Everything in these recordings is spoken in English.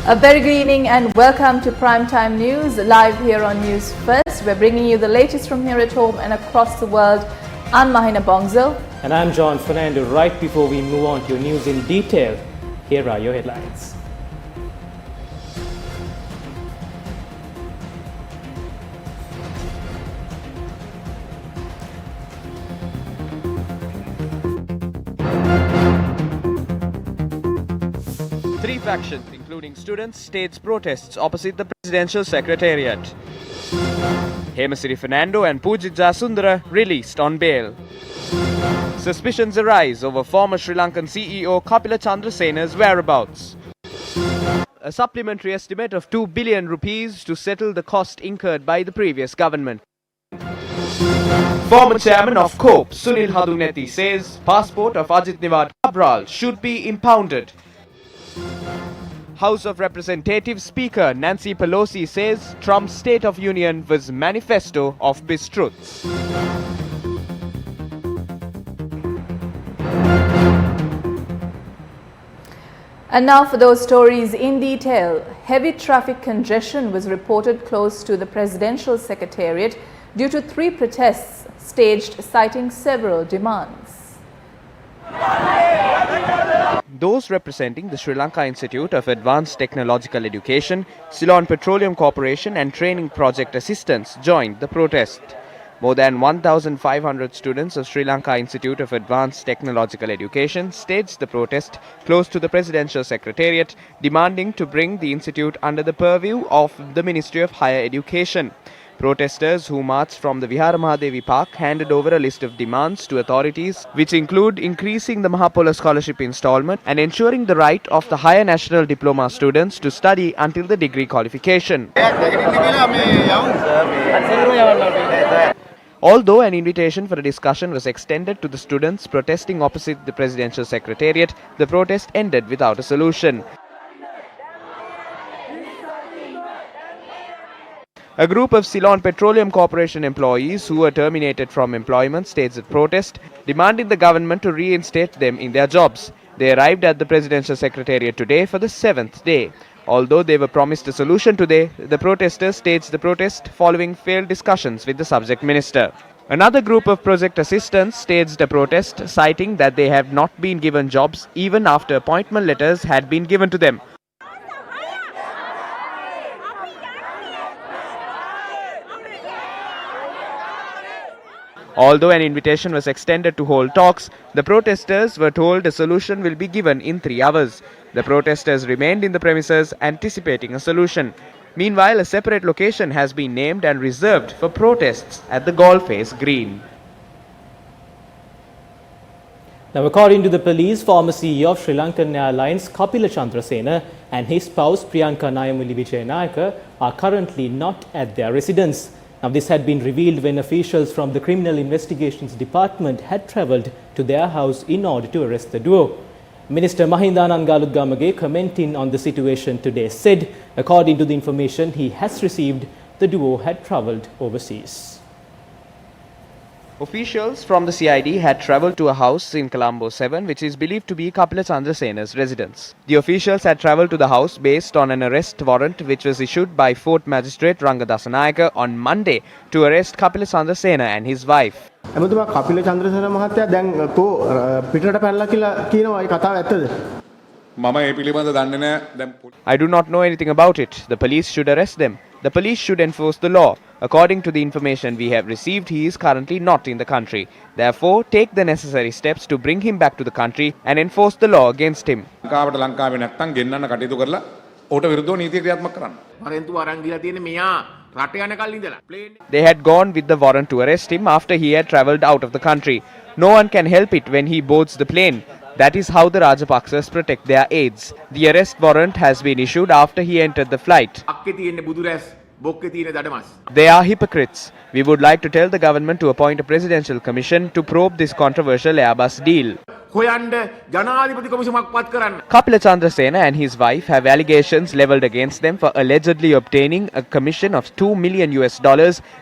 A very good evening and welcome to Primetime News, live here on News First. We're bringing you the latest from here at home and across the world. I'm Mahina Bongzel. And I'm John Fernando. Right before we move on to your news in detail, here are your headlines. Three factions, including students, staged protests opposite the presidential secretariat. Hemasiri Fernando and Pujit Jasundara released on bail. Suspicions arise over former Sri Lankan CEO Kapila Chandrasena's whereabouts. A supplementary estimate of 2 billion rupees to settle the cost incurred by the previous government. Former chairman of COPE, Sunil Haduneti, says passport of Ajit Niwad Cabral should be impounded. House of Representatives Speaker Nancy Pelosi says Trump's State of Union was manifesto of mistruths. And now for those stories in detail. Heavy traffic congestion was reported close to the presidential secretariat due to 3 protests staged citing several demands. Those representing the Sri Lanka Institute of Advanced Technological Education, Ceylon Petroleum Corporation and Training Project Assistants joined the protest. More than 1,500 students of Sri Lanka Institute of Advanced Technological Education staged the protest close to the Presidential Secretariat, demanding to bring the institute under the purview of the Ministry of Higher Education. Protesters who marched from the Vihara Mahadevi Park handed over a list of demands to authorities, which include increasing the Mahapola scholarship installment and ensuring the right of the higher national diploma students to study until the degree qualification. Although an invitation for a discussion was extended to the students protesting opposite the presidential secretariat, the protest ended without a solution. A group of Ceylon Petroleum Corporation employees who were terminated from employment staged a protest, demanding the government to reinstate them in their jobs. They arrived at the Presidential Secretariat today for the 7th day. Although they were promised a solution today, the protesters staged the protest following failed discussions with the subject minister. Another group of project assistants staged a protest, citing that they have not been given jobs even after appointment letters had been given to them. Although an invitation was extended to hold talks, the protesters were told a solution will be given in 3 hours. The protesters remained in the premises anticipating a solution. Meanwhile, a separate location has been named and reserved for protests at the Golface Green. Now, according to the police, former CEO of Sri Lankan Airlines Kapila Chandrasena and his spouse Priyanka Nayamuli Vijayanayaka are currently not at their residence. Now, this had been revealed when officials from the Criminal Investigations Department had travelled to their house in order to arrest the duo. Minister Mahinda Nangalugamage, commenting on the situation today, said, according to the information he has received, the duo had travelled overseas. Officials from the CID had travelled to a house in Colombo 7, which is believed to be Kapila Chandrasena's residence. The officials had travelled to the house based on an arrest warrant which was issued by Fort Magistrate Ranga Dasanayaka on Monday to arrest Kapila Chandrasena and his wife. එමුතුමා Kapila Chandrasena මහත්තයා දැන් කෝ පිටරට පැනලා කියලා කියනවා ඒ කතාව ඇත්තද? මම ඒ පිළිබඳ දන්නේ නැහැ දැන්. I do not know anything about it. The police should arrest them. The police should enforce the law. According to the information we have received, he is currently not in the country. Therefore, take the necessary steps to bring him back to the country and enforce the law against him. ලංකාවට ලංකාවේ නැත්තම් ගෙන්නන්න කටයුතු කරලා ඕට විරුද්ධව නීතිය ක්‍රියාත්මක කරන්න. පරෙන්තු අරන් ගිහලා තියෙන්නේ මෙයා රට යන කල් ඉඳලා. They had gone with the warrant to arrest him after he had travelled out of the country. No one can help it when he boards the plane. That is how the Rajapaksas protect their aides. The arrest warrant has been issued after he entered the flight. අක්කේ තියෙන්නේ බුදුරැස් බොක්කේ තියෙන දඩමස්. They are hypocrites. We would like to tell the government to appoint a presidential commission to probe this controversial Airbus deal. හොයන්න ජනාධිපති කොමිසමක් පත් කරන්න. Kapila Chandrasena and his wife have allegations leveled against them for allegedly obtaining a commission of $2 million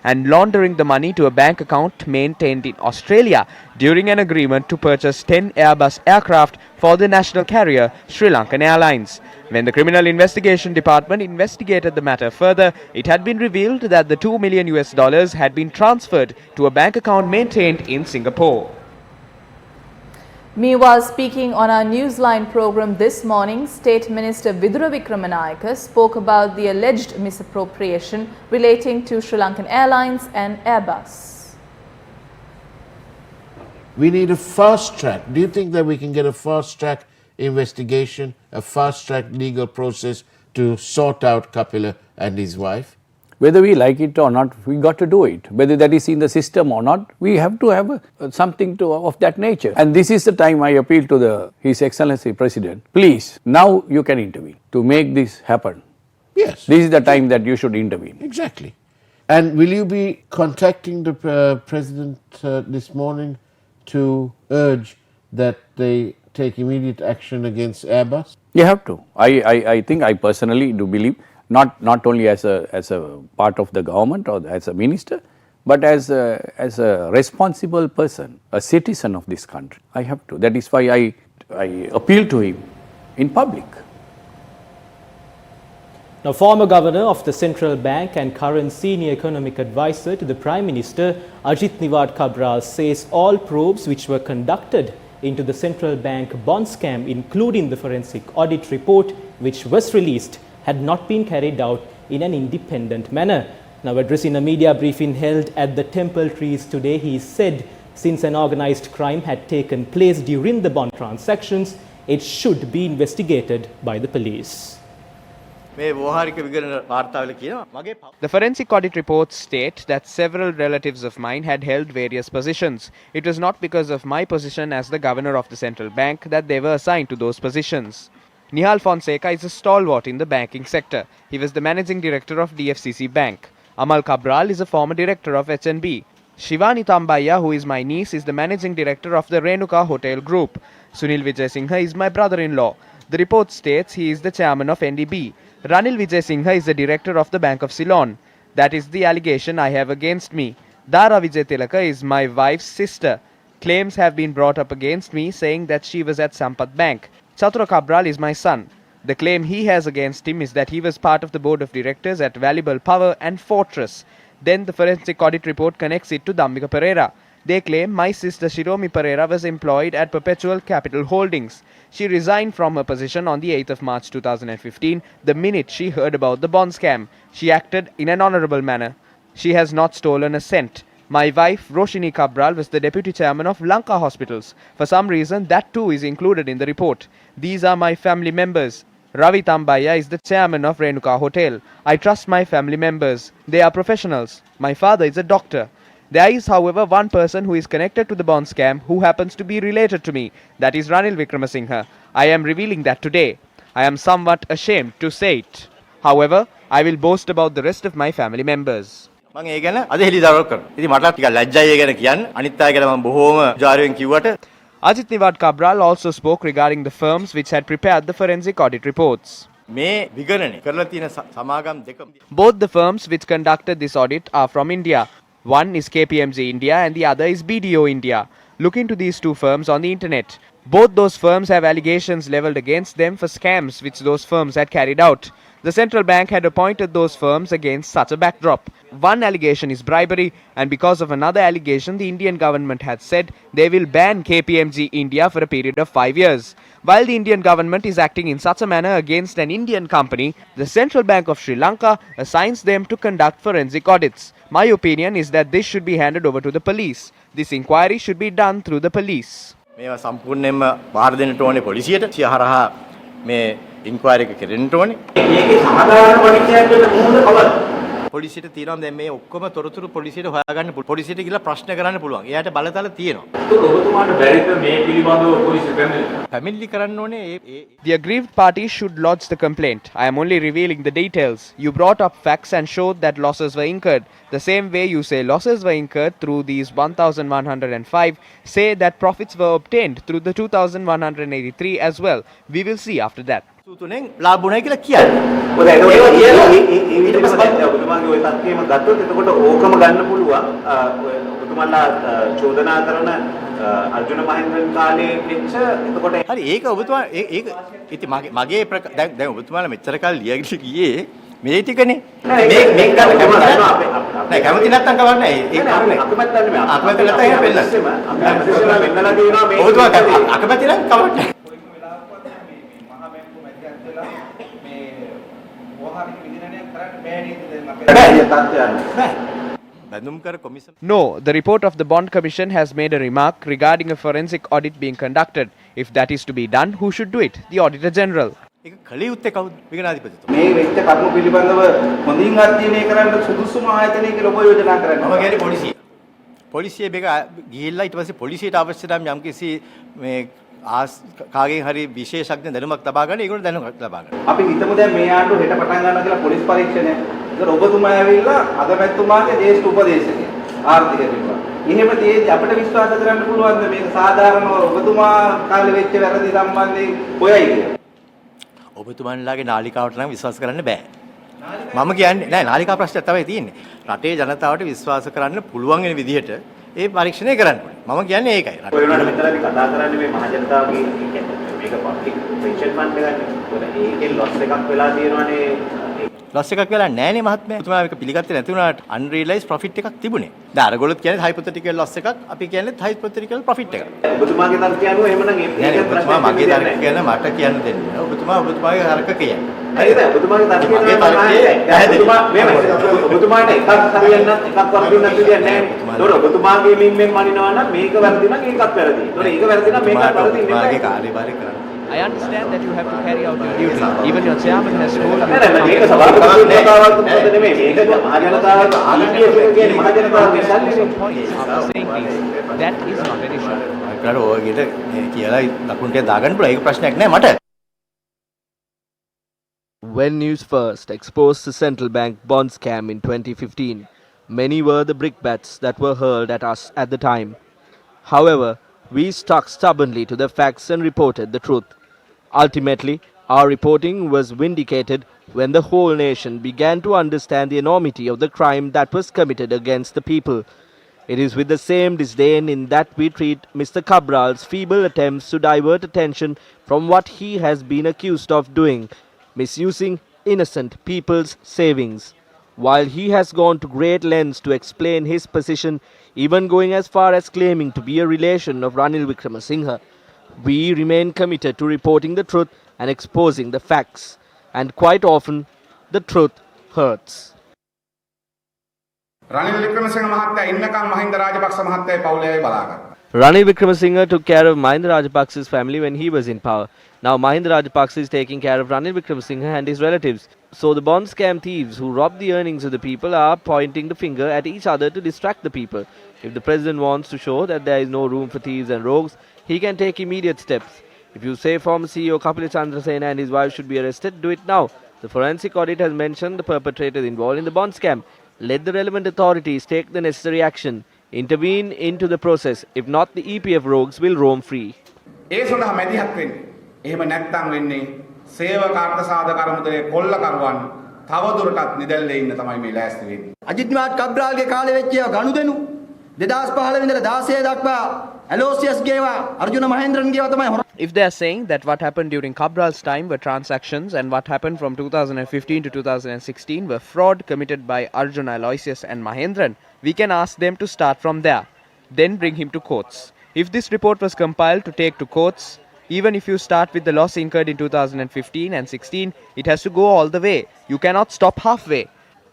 and laundering the money to a bank account maintained in Australia during an agreement to purchase 10 Airbus aircraft for the national carrier Sri Lankan Airlines. When the Criminal Investigation Department investigated the matter further, it had been revealed that the $2 million had been transferred to a bank account maintained in Singapore. Meanwhile, speaking on our Newsline program this morning, State Minister Vidura Wickramanayake spoke about the alleged misappropriation relating to Sri Lankan Airlines and Airbus. We need a fast track. Do you think that we can get a fast track investigation, a fast track legal process to sort out Kapila and his wife? Whether we like it or not, we got to do it. Whether that is in the system or not, we have to have something of that nature. And this is the time I appeal to His Excellency President. Please, now you can intervene to make this happen. Yes. This is the time that you should intervene. Exactly. And will you be contacting the President this morning to urge that they take immediate action against Airbus? You have to. I think I personally do believe, not only as a part of the government or as a minister, but as a responsible person, a citizen of this country. I have to. That is why I appeal to him in public. Now, former governor of the Central Bank and current senior economic advisor to the Prime Minister, Ajit Niwad Cabral, says all probes which were conducted into the Central Bank bond scam, including the forensic audit report which was released, had not been carried out in an independent manner. Now, addressing a media briefing held at the Temple Trees today, he said since an organized crime had taken place during the bond transactions, it should be investigated by the police. The forensic audit reports state that several relatives of mine had held various positions. It was not because of my position as the governor of the central bank that they were assigned to those positions. Nihal Fonseca is a stalwart in the banking sector. He was the managing director of DFCC Bank. Amal Cabral is a former director of HNB. Shivani Tambaya, who is my niece, is the managing director of the Renuka Hotel Group. Sunil Vijay is my brother-in-law. The report states he is the chairman of NDB. Ranil Vijay is the director of the Bank of Ceylon. That is the allegation I have against me. Dara Vijay Tilaka is my wife's sister. Claims have been brought up against me saying that she was at Sampath Bank. Chatura Cabral is my son. The claim he has against him is that he was part of the board of directors at Valuable Power and Fortress. Then the forensic audit report connects it to Dhammika Pereira. They claim my sister Shiromi Pereira was employed at Perpetual Capital Holdings. She resigned from her position on the 8th of March 2015, the minute she heard about the bond scam. She acted in an honorable manner. She has not stolen a cent. My wife, Roshini Cabral, was the deputy chairman of Lanka Hospitals. For some reason, that too is included in the report. These are my family members. Ravi Tambaya is the chairman of Renuka Hotel. I trust my family members. They are professionals. My father is a doctor. There is, however, one person who is connected to the bond scam who happens to be related to me. That is Ranil Wickramasinghe. I am revealing that today. I am somewhat ashamed to say it. However, I will boast about the rest of my family members. මම ඒ ගැන අද හෙළිදරව් කරනවා. ඉතින් මට ටිකක් ලැජ්ජයි ඒ ගැන කියන්න. අනිත් අය ගැන මම බොහෝම ජාරුවෙන් කිව්වට Ajit Niwad Cabral also spoke regarding the firms which had prepared the forensic audit reports. මේ විගණනය කරලා තියෙන සමාගම් දෙක. Both the firms which conducted this audit are from India. One is KPMG India and the other is BDO India. Look into these two firms on the internet. Both those firms have allegations leveled against them for scams which those firms had carried out. The central bank had appointed those firms against such a backdrop. One allegation is bribery, and because of another allegation, the Indian government had said they will ban KPMG India for a period of 5 years. While the Indian government is acting in such a manner against an Indian company, the Central Bank of Sri Lanka assigns them to conduct forensic audits. My opinion is that this should be handed over to the police. This inquiry should be done through the police. මේවා සම්පූර්ණයෙන්ම බාර දෙන්නට ඕනේ පොලිසියට. සිය හරහා මේ inquiry එක කෙරෙන්නට ඕනේ. ඒකේ සාධාරණ පරීක්ෂයක් වෙන්න කොහොමද කවද? පොලිසියට තියෙනවා දැන් මේ ඔක්කොම තොරතුරු පොලිසියට හොයාගන්න පුළුවන්. පොලිසියට ගිහලා ප්‍රශ්න කරන්න පුළුවන්. එයාට බලතල තියෙනවා. ඒක ඔබතුමාට බැරිද මේ පිළිබඳව පොලිසිය පැමිණිලි කරන්න ඕනේ. The aggrieved party should lodge the complaint. I am only revealing the details. You brought up facts and showed that losses were incurred. The same way you say losses were incurred through these 1105, say that profits were obtained through the 2183 as well. We will see after that. සූතුනෙන් ලාභුණයි කියලා කියන්නේ. ඔය ඊට පස්සේ ඔබතුමාගේ ওই තත්ත්වෙම ගත්තොත් එතකොට ඕකම ගන්න පුළුවන්. ඔබතුමාලා චෝදනා කරන අර්ජුන මහින්දන් කාලේ වෙච්ච එතකොට හරි ඒක ඔබතුමා ඒක ඉතින් මගේ දැන් ඔබතුමාලා මෙච්චර කාල ලියගෙන ගියේ මේ ටිකනේ මේ ගන්න කැමති නෑ කැමති නැත්තම් කවන්නේ නෑ ඒක හරිනේ අකමැත්ත නෙමෙයි අකමැත්ත නැත්තම් එහෙම වෙන්න වෙන්නලා තියෙනවා මේ ඔබතුමා අකමැති නම් කවන්නේ No, the report of the Bond Commission has made a remark regarding a forensic audit being conducted. If that is to be done, who should do it? The Auditor General. ඒක කලිය යුත්තේ කවුද විගණාධිපතිතුමා මේ වෙච්ච කර්ම පිළිබඳව හොඳින් අධ්‍යයනය කරන්න සුදුසුම ආයතනය කියලා ඔබ යෝජනා කරන්නේ. මම කියන්නේ පොලිසිය. පොලිසිය මේක ගිහිල්ලා ඊට පස්සේ පොලිසියට අවශ්‍ය නම් යම්කිසි මේ කාගෙන් හරි විශේෂඥ දැනුමක් ලබා ගන්න ඒගොල්ලෝ දැනුමක් ලබා ගන්න. අපි හිතමු දැන් මේ ආණ්ඩුව හෙට පටන් ගන්නවා කියලා පොලිස් පරීක්ෂණය. ඒතර ඔබතුමා ඇවිල්ලා අගමැතිතුමාගේ ජ්‍යෙෂ්ඨ උපදේශකයා ආර්ථික විභාග. එහෙම තියෙද්දි අපිට විශ්වාස කරන්න පුළුවන්ද මේක සාධාරණව ඔබතුමා කාලේ වෙච්ච වැරදි සම්බන්ධයෙන් හොයයි කියලා? ඔබතුමන්ලාගේ නාලිකාවට නම් විශ්වාස කරන්න බෑ. මම කියන්නේ නෑ නාලිකා ප්‍රශ්නයක් තමයි තියෙන්නේ. රටේ ජනතාවට විශ්වාස කරන්න පුළුවන් වෙන විදිහට ඒ පරීක්ෂණය කරන්න ඕනේ. මම කියන්නේ ඒකයි. ඔය වුණාට මෙතනදී කතා කරන්නේ මේ මහ ජනතාවගේ මේක පබ්ලික් පෙන්ෂන් ෆන්ඩ් එකක්. ඒකෙන් ලොස් එකක් වෙලා තියෙනවානේ. ලොස් එකක් වෙලා නෑනේ මහත්මයා. ඔබතුමා මේක පිළිගත්තේ නැති වුණාට අන්රියලයිස් ප්‍රොෆිට් එකක් තිබුණේ. දැන් අරගොල්ලොත් කියන්නේ හයිපොතටිකල් ලොස් එකක්. අපි කියන්නේ හයිපොතටිකල් ප්‍රොෆිට් එකක්. ඔබතුමාගේ තර්කය අනුව එහෙමනම් ඒක ඔබතුමා මගේ තර්කය කියන මට කියන්න දෙන්නේ. ඔබතුමාගේ තර්ක කියන්නේ. හරිද? ඔබතුමාගේ තර්කය ඔබතුමාට එකක් හරියන්නේ නැත් එකක් වරදින්නත් දෙයක් නැහැ. ඒතකොට ඔබතුමාගේ මින්ෙන් මනිනවා නම් මේක වැරදි නම් ඒකත් වැරදි. ඒතකොට ඒක වැරදි නම් මේකත් වැරදි නෙමෙයි. I understand that you have to carry out your duty. Even your chairman has told you. මේක සභාපති කතාවක් නෙමෙයි. මේක මහ ජනතාවට ආගමික කියන්නේ මහ ජනතාවගේ සල්ලිනේ. After saying this, that is not an issue. ඒකට ඔයගෙට කියලා ලකුණු ටික දාගන්න පුළුවන්. ඒක ප්‍රශ්නයක් නෑ මට. When Newsfirst exposed the central bank bond scam in 2015, many were the brickbats that were hurled at us at the time. However, we stuck stubbornly to the facts and reported the truth. Ultimately, our reporting was vindicated when the whole nation began to understand the enormity of the crime that was committed against the people. It is with the same disdain in that we treat Mr. Cabral's feeble attempts to divert attention from what he has been accused of doing, misusing innocent people's savings. While he has gone to great lengths to explain his position, even going as far as claiming to be a relation of Ranil Wickremesinghe, we remain committed to reporting the truth and exposing the facts. And quite often, the truth hurts. Ranil Wickremesinghe මහත්තයා ඉන්නකම් මහින්ද රාජපක්ෂ මහත්තයාගේ පවුලේ බලාගත්තා. Ranil Wickremesinghe took care of Mahinda Rajapaksa's family when he was in power. Now Mahinda Rajapaksa is taking care of Ranil Wickremesinghe and his relatives. So the bond scam thieves who rob the earnings of the people are pointing the finger at each other to distract the people. If the president wants to show that there is no room for thieves and rogues, he can take immediate steps. If you say former CEO Kapila Chandrasena and his wife should be arrested, do it now. The forensic audit has mentioned the perpetrators involved in the bond scam. Let the relevant authorities take the necessary action. Intervene into the process. If not, the EPF rogues will roam free. ඒ සඳහා මැදිහත් වෙන්නේ. එහෙම නැත්නම් වෙන්නේ සේවකාර්ථ සාධක අරමුදලේ කොල්ලකරුවන් තවදුරටත් නිදැල්ලේ ඉන්න තමයි මේ ලෑස්ති වෙන්නේ. අජිත් නිවාඩ් කබ්‍රාල්ගේ කාලේ වෙච්ච ඒවා ගනුදෙනු 2015 ඉඳලා 16 දක්වා ඇලෝසියස් ගේවා අර්ජුන මහේන්ද්‍රන් ගේවා තමයි. If they are saying that what happened during Cabral's time were transactions and what happened from 2015 to 2016 were fraud committed by Arjuna, Aloysius and Mahendran, we can ask them to start from there, then bring him to courts. If this report was compiled to take to courts, even if you start with the loss incurred in 2015 and 16, it has to go all the way. You cannot stop halfway.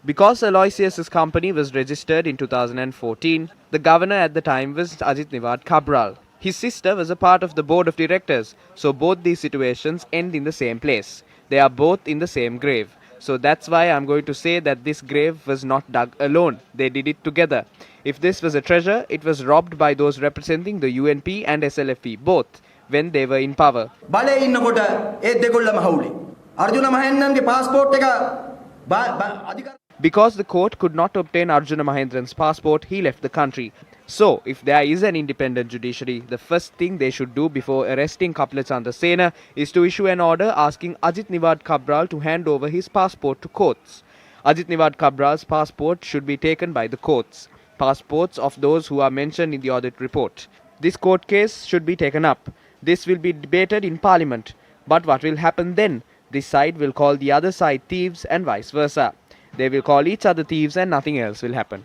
Because Aloysius' company was registered in 2014, the governor at the time was Ajit Niwad Cabral. His sister was a part of the board of directors, so both these situations end in the same place. They are both in the same grave. So that's why I'm going to say that this grave was not dug alone. They did it together. If this was a treasure, it was robbed by those representing the UNP and SLFP, both, when they were in power. බලේ ඉන්නකොට ඒ දෙගොල්ලම හවුලේ. Arjuna මහේන්ද්‍රන්ගේ passport එක අධිකාර Because the court could not obtain Arjuna Mahendran's passport, he left the country. So, if there is an independent judiciary, the first thing they should do before arresting Kapila Chandrasena is to issue an order asking Ajit Niwad Cabral to hand over his passport to courts. Ajit Niwad Cabral's passport should be taken by the courts, passports of those who are mentioned in the audit report. This court case should be taken up. This will be debated in Parliament. But what will happen then? This side will call the other side thieves and vice versa. They will call each other thieves and nothing else will happen.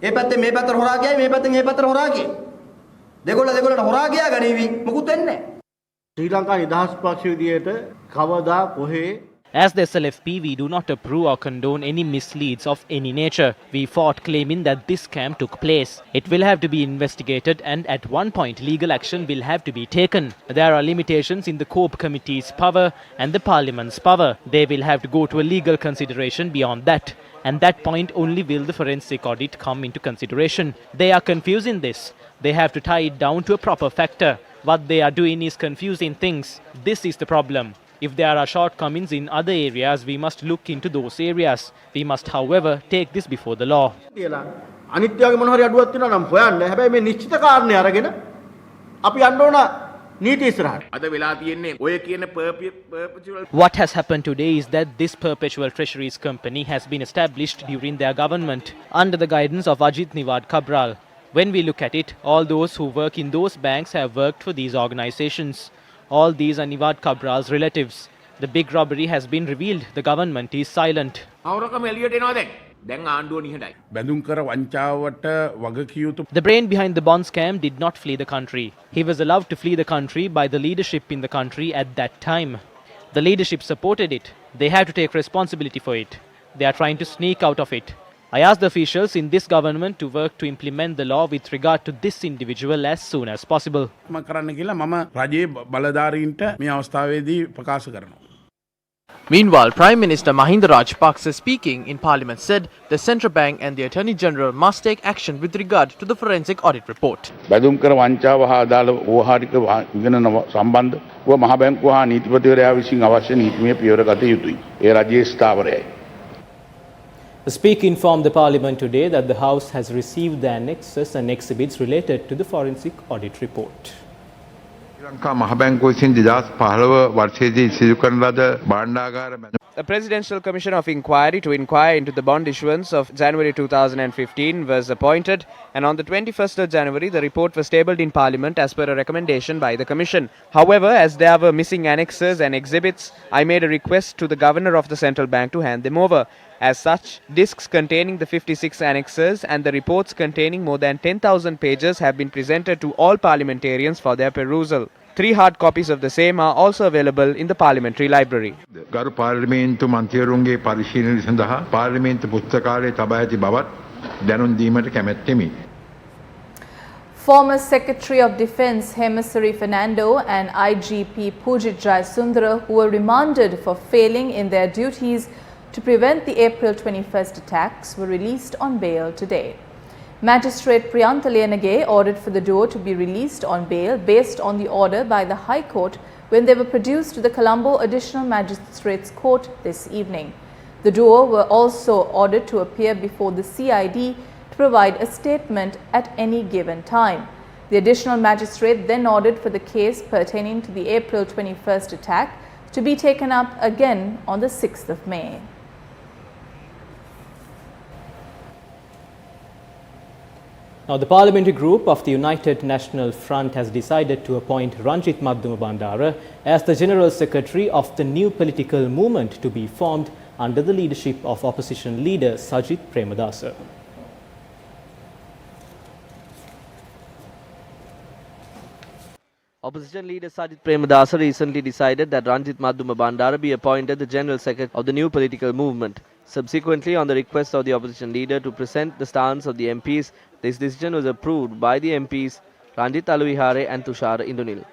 ඒ පැත්තේ මේ පැත්තට හොරා ගියයි මේ පැත්තෙන් ඒ පැත්තට හොරා ගියේ. දෙගොල්ලට හොරා ගියා ගනීවි මොකුත් වෙන්නේ නැහැ. ශ්‍රී ලංකා නිදහස් පක්ෂ විදියට කවදා කොහේ As the SLFP, we do not approve or condone any misleads of any nature. We fought claiming that this scam took place. It will have to be investigated and at one point legal action will have to be taken. There are limitations in the COPE committee's power and the parliament's power. They will have to go to a legal consideration beyond that. And that point only will the forensic audit come into consideration. They are confusing this. They have to tie it down to a proper factor. What they are doing is confusing things. This is the problem. If there are shortcomings in other areas, we must look into those areas. We must, however, take this before the law. අනිත්‍යගේ මොන හරි අඩුවක් තියෙනවා නම් හොයන්න. හැබැයි මේ නිශ්චිත කාරණේ අරගෙන අපි යන්න ඕන නීති ඉස්සරහට. අද වෙලා තියෙන්නේ ඔය කියන perpetual. What has happened today is that this perpetual treasuries company has been established during their government under the guidance of Ajit Niwad Cabral. When we look at it, all those who work in those banks have worked for these organizations. All these are Niwad Cabral's relatives. The big robbery has been revealed. The government is silent. අවුරකම එළියට එනවා දැන්. දැන් ආණ්ඩුව නිහඬයි. බැඳුම් කර වංචාවට වගකියුතු The brain behind the bond scam did not flee the country. He was allowed to flee the country by the leadership in the country at that time. The leadership supported it. They have to take responsibility for it. They are trying to sneak out of it. I asked the officials in this government to work to implement the law with regard to this individual as soon as possible. කරන්න කියලා මම රජයේ බලධාරීන්ට මේ අවස්ථාවේදී ප්‍රකාශ කරනවා. Meanwhile, Prime Minister Mahinda Rajapaksa speaking in Parliament said the Central Bank and the Attorney General must take action with regard to the forensic audit report. බැදුම් කර වංචාව හා අදාළ ඕහාරික විගණන සම්බන්ධව මහ බැංකුව හා නීතිපතිවරයා විසින් අවශ්‍ය නීතිමය පියවර ගත යුතුයි. ඒ රජයේ ස්ථාවරයයි. The Speaker informed the Parliament today that the House has received the annexes and exhibits related to the forensic audit report. Lanka මහ බැංකුව විසින් 2015 වර්ෂයේදී සිදු කරන ලද භාණ්ඩාගාර A Presidential Commission of Inquiry to inquire into the bond issuance of January 2015 was appointed, and on the 21st of January the report was tabled in Parliament as per a recommendation by the Commission. However, as there were missing annexes and exhibits, I made a request to the Governor of the Central Bank to hand them over. As such, discs containing the 56 annexes and the reports containing more than 10,000 pages have been presented to all parliamentarians for their perusal. 3 hard copies of the same are also available in the Parliamentary Library. ගරු පාර්ලිමේන්තු මන්ත්‍රීවරුන්ගේ පරිශීලනය සඳහා පාර්ලිමේන්තු පුස්තකාලයේ තබා ඇති බවත් දැනුම් දීමට කැමැත්තෙමි. Former Secretary of Defence Hemesari Fernando and IGP Pujit Jayasundara, who were remanded for failing in their duties to prevent the April 21st attacks, were released on bail today. Magistrate Priyanta Lenage ordered for the duo to be released on bail based on the order by the High Court when they were produced to the Colombo Additional Magistrates Court this evening. The duo were also ordered to appear before the CID to provide a statement at any given time. The additional magistrate then ordered for the case pertaining to the April 21st attack to be taken up again on the 6th of May. Now, the parliamentary group of the United National Front has decided to appoint Ranjit Madduma Bandara as the General Secretary of the new political movement to be formed under the leadership of opposition leader Sajith Premadasa. Opposition leader Sajith Premadasa recently decided that Ranjit Madduma Bandara be appointed the General Secretary of the new political movement. Subsequently, on the request of the opposition leader to present the stance of the MPs, this decision was approved by the MPs Ranjit Aluvihare and Tushar Indunil.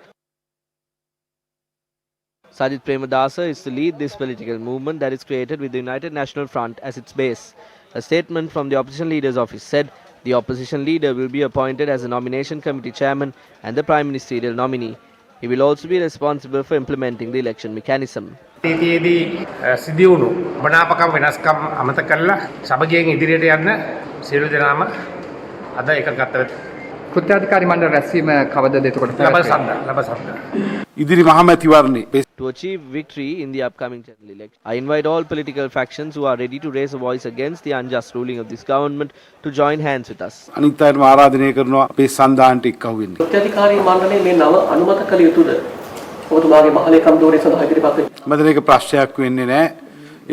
Sajith Premadasa is to lead this political movement that is created with the United National Front as its base. A statement from the opposition leader's office said the opposition leader will be appointed as a nomination committee chairman and the prime ministerial nominee. He will also be responsible for implementing the election mechanism. ඊතියේදී සිදුවුණු බණාපකම් වෙනස්කම් අමතක කරලා සමගියෙන් ඉදිරියට යන්න සියලු දෙනාම අද එකගත කෘත්‍යාධිකාරී මණ්ඩල රැස්වීම කවදද එතකොට ලබන සඳ ඉදිරි මහමැතිවරණේ to achieve victory in the upcoming general election. I invite all political factions who are ready to raise a voice against the unjust ruling of this government to join hands with us. අනිත් අයටම ආරාධනය කරනවා අපේ සන්දානට එක්කහුව වෙන්න. ප්‍රත්‍යධිකාරී මණ්ඩලයේ මේ නව අනුමත කළ යුතුද? ඔබතුමාගේ මහලේකම් ධෝරණය සඳහා ඉදිරිපත් වෙයි. මම මේක ප්‍රශ්නයක් වෙන්නේ නැහැ.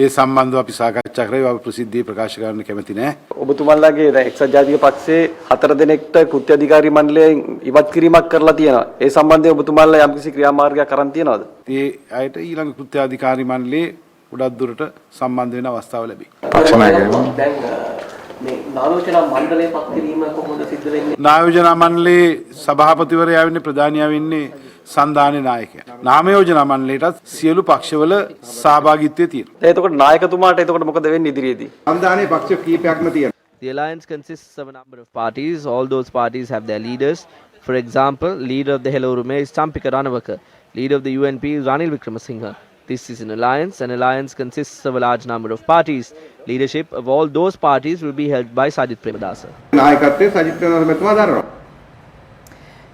ඒ සම්බන්ධව අපි සාකච්ඡා කරේ අපි ප්‍රසිද්ධියේ ප්‍රකාශ කරන්න කැමති නැහැ. ඔබතුමාලාගේ එක්සත් ජාතික පක්ෂයේ 4 දෙනෙක්ට කෘත්‍යාධිකාරී මණ්ඩලයෙන් ඉවත් කිරීමක් කරලා තියෙනවා. ඒ සම්බන්ධයෙන් ඔබතුමාලා යම්කිසි ක්‍රියාමාර්ගයක් කරන් තියනවද? ඒ අයට ඊළඟ කෘත්‍යාධිකාරී මණ්ඩලයේ ගොඩක් දුරට සම්බන්ධ වෙන අවස්ථාව ලැබේ. දැන් මේ නායෝජනා මණ්ඩලයේ පත් කිරීම කොහොමද සිද්ධ වෙන්නේ? නායෝජනා මණ්ඩලයේ සභාපතිවරයා වෙන්නේ ප්‍රධානියා වෙන්නේ සන්දානේ නායකයා. නාම යෝජනා මණ්ඩලයටත් සියලු පක්ෂවල සහභාගීත්වය තියෙනවා. එතකොට නායකතුමාට එතකොට මොකද වෙන්නේ ඉදිරියේදී? සන්දානේ පක්ෂ කීපයක්ම තියෙනවා. The alliance consists of a number of parties. All those parties have their leaders. For example, leader of the Hello Urume is Champika Ranawaka. Leader of the UNP is Ranil Wickramasinghe. This is an alliance. An alliance consists of a large number of parties. Leadership of all those parties will be held by Sajith Premadasa. නායකත්වයේ Sajith Premadasa මහත්මයා දරනවා.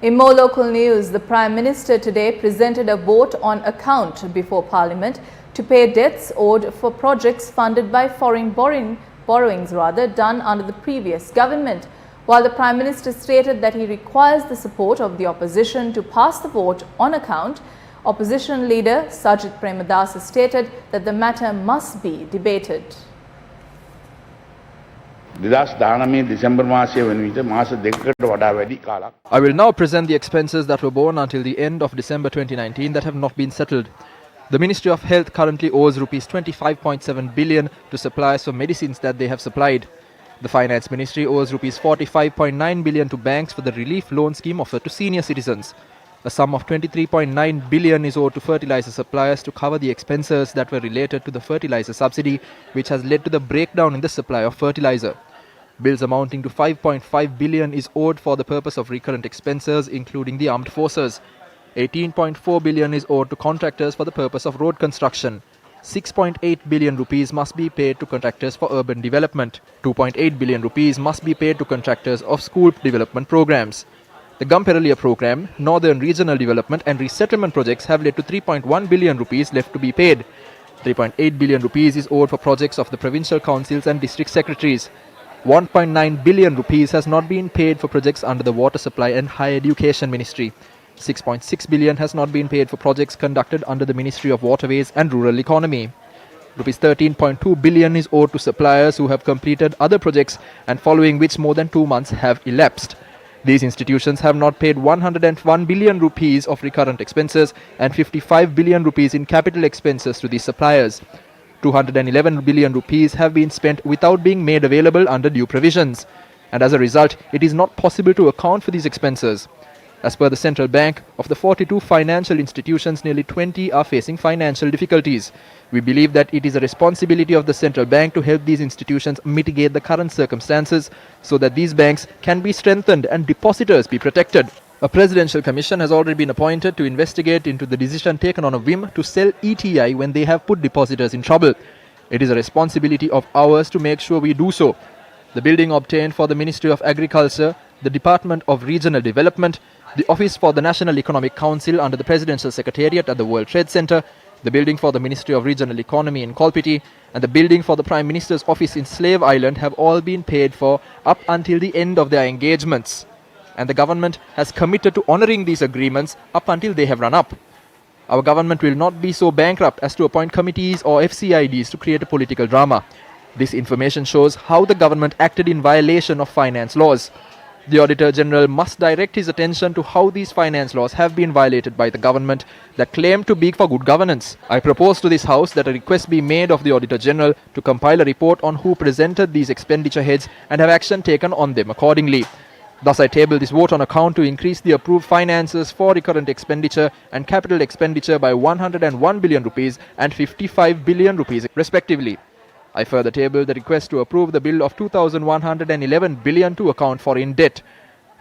In more local news, the Prime Minister today presented a vote on account before Parliament to pay debts owed for projects funded by foreign borrowings done under the previous government. While the Prime Minister stated that he requires the support of the opposition to pass the vote on account, opposition leader Sajith Premadasa stated that the matter must be debated. I will now present the expenses that were borne until the end of December 2019 that have not been settled. The Ministry of Health currently owes Rs 25.7 billion to suppliers for medicines that they have supplied. The Finance Ministry owes Rs 45.9 billion to banks for the relief loan scheme offered to senior citizens. A sum of 23.9 billion is owed to fertilizer suppliers to cover the expenses that were related to the fertilizer subsidy, which has led to the breakdown in the supply of fertilizer. Bills amounting to 5.5 billion is owed for the purpose of recurrent expenses, including the armed forces. 18.4 billion is owed to contractors for the purpose of road construction. 6.8 billion rupees must be paid to contractors for urban development. 2.8 billion rupees must be paid to contractors of school development programs. The Gamperaliya program, Northern Regional Development and Resettlement projects have led to 3.1 billion rupees left to be paid. 3.8 billion rupees is owed for projects of the provincial councils and district secretaries. 1.9 billion rupees has not been paid for projects under the Water Supply and Higher Education Ministry. 6.6 billion has not been paid for projects conducted under the Ministry of Waterways and Rural Economy. Rupees 13.2 billion is owed to suppliers who have completed other projects and following which more than 2 months have elapsed. These institutions have not paid 101 billion rupees of recurrent expenses and 55 billion rupees in capital expenses to these suppliers. 211 billion rupees have been spent without being made available under due provisions, and as a result, it is not possible to account for these expenses. As per the central bank, of the 42 financial institutions, nearly 20 are facing financial difficulties. We believe that it is a responsibility of the central bank to help these institutions mitigate the current circumstances so that these banks can be strengthened and depositors be protected. A presidential commission has already been appointed to investigate into the decision taken on a whim to sell ETI when they have put depositors in trouble. It is a responsibility of ours to make sure we do so. The building obtained for the Ministry of Agriculture, the Department of Regional Development, the Office for the National Economic Council under the Presidential Secretariat at the World Trade Center, the building for the Ministry of Regional Economy in Kolpiti, and the building for the Prime Minister's office in Slave Island have all been paid for up until the end of their engagements. And the government has committed to honouring these agreements up until they have run up. Our government will not be so bankrupt as to appoint committees or FCIDs to create a political drama. This information shows how the government acted in violation of finance laws. The Auditor General must direct his attention to how these finance laws have been violated by the government that claim to be for good governance. I propose to this House that a request be made of the Auditor General to compile a report on who presented these expenditure heads and have action taken on them accordingly. Thus, I table this vote on account to increase the approved finances for recurrent expenditure and capital expenditure by 101 billion rupees and 55 billion rupees respectively. I further table the request to approve the bill of 2,111 billion to account foreign debt.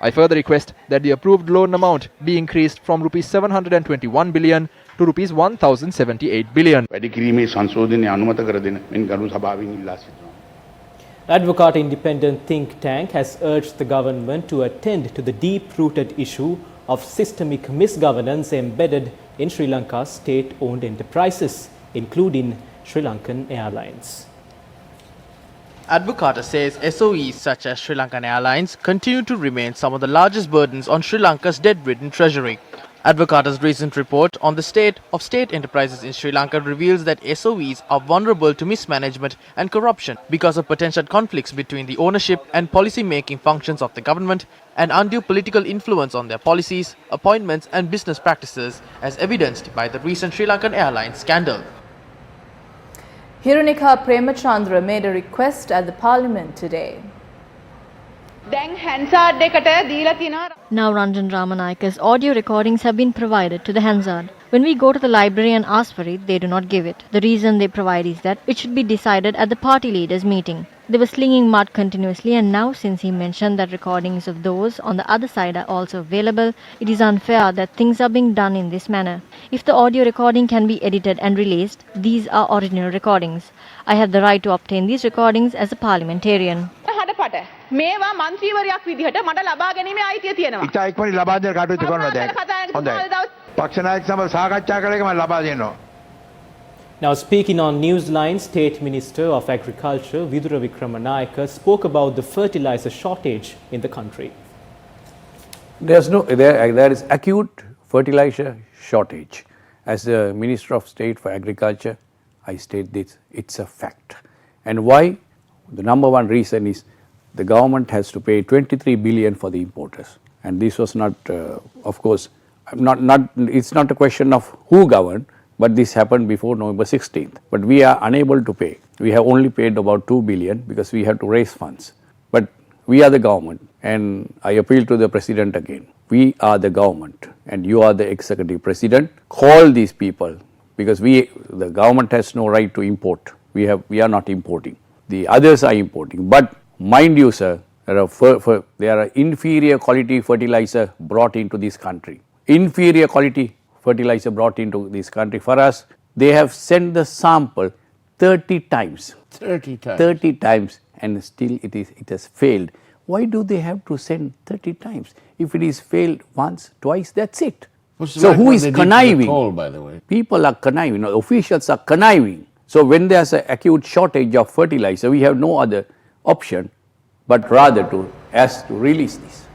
I further request that the approved loan amount be increased from rupees 721 billion to rupees 1,078 billion. Advocate Independent Think Tank has urged the government to attend to the deep-rooted issue of systemic misgovernance embedded in Sri Lanka's state-owned enterprises, including Sri Lankan Airlines. Advocata says SOEs such as Sri Lankan Airlines continue to remain some of the largest burdens on Sri Lanka's debt-ridden treasury. Advocata's recent report on the state of state enterprises in Sri Lanka reveals that SOEs are vulnerable to mismanagement and corruption because of potential conflicts between the ownership and policy-making functions of the government and undue political influence on their policies, appointments and business practices, as evidenced by the recent Sri Lankan Airlines scandal. Hirunika Premachandra made a request at the parliament today. Now Ranjan Ramanayaka's audio recordings have been provided to the Hansard. When we go to the library and ask for it, they do not give it. The reason they provide is that it should be decided at the party leaders' meeting. They were slinging mud continuously, and now since he mentioned that recordings of those on the other side are also available, it is unfair that things are being done in this manner. If the audio recording can be edited and released, these are original recordings. I have the right to obtain these recordings as a parliamentarian. මේවා මන්ත්‍රීවරයෙක් විදිහට මට ලබා ගැනීමේ අයිතිය තියෙනවා. ඉතා ඉක්මනින් ලබා දෙන්න කටයුතු කරනවා දැන්. හොඳයි. පක්ෂ நாயක සමග සාකච්ඡා කරලා මම ලබා දෙනවා. Now speaking on Newsline, State Minister of Agriculture Vidura Wickramanayake spoke about the fertilizer shortage in the country. There is acute fertilizer shortage. As the Minister of State for Agriculture, I state this, it's a fact. And why? The number one reason is the government has to pay 23 billion for the importers, and this was not, of course, it's not a question of who governed, but this happened before November 16th. But we are unable to pay. We have only paid about 2 billion because we have to raise funds. But we are the government, and I appeal to the president again. We are the government, and you are the executive president. Call these people, because the government has no right to import. We are not importing. The others are importing. But mind you, sir, there are inferior quality fertilizer brought into this country. Inferior quality fertilizer brought into this country. For us, they have sent the sample 30 times. 30 times. 30 times, and still it has failed. Why do they have to send 30 times? If it is failed once, twice, that's it. So who is conniving? Call, by the way. People are conniving. Officials are conniving. So when there is an acute shortage of fertilizer, we have no other option but rather to release this.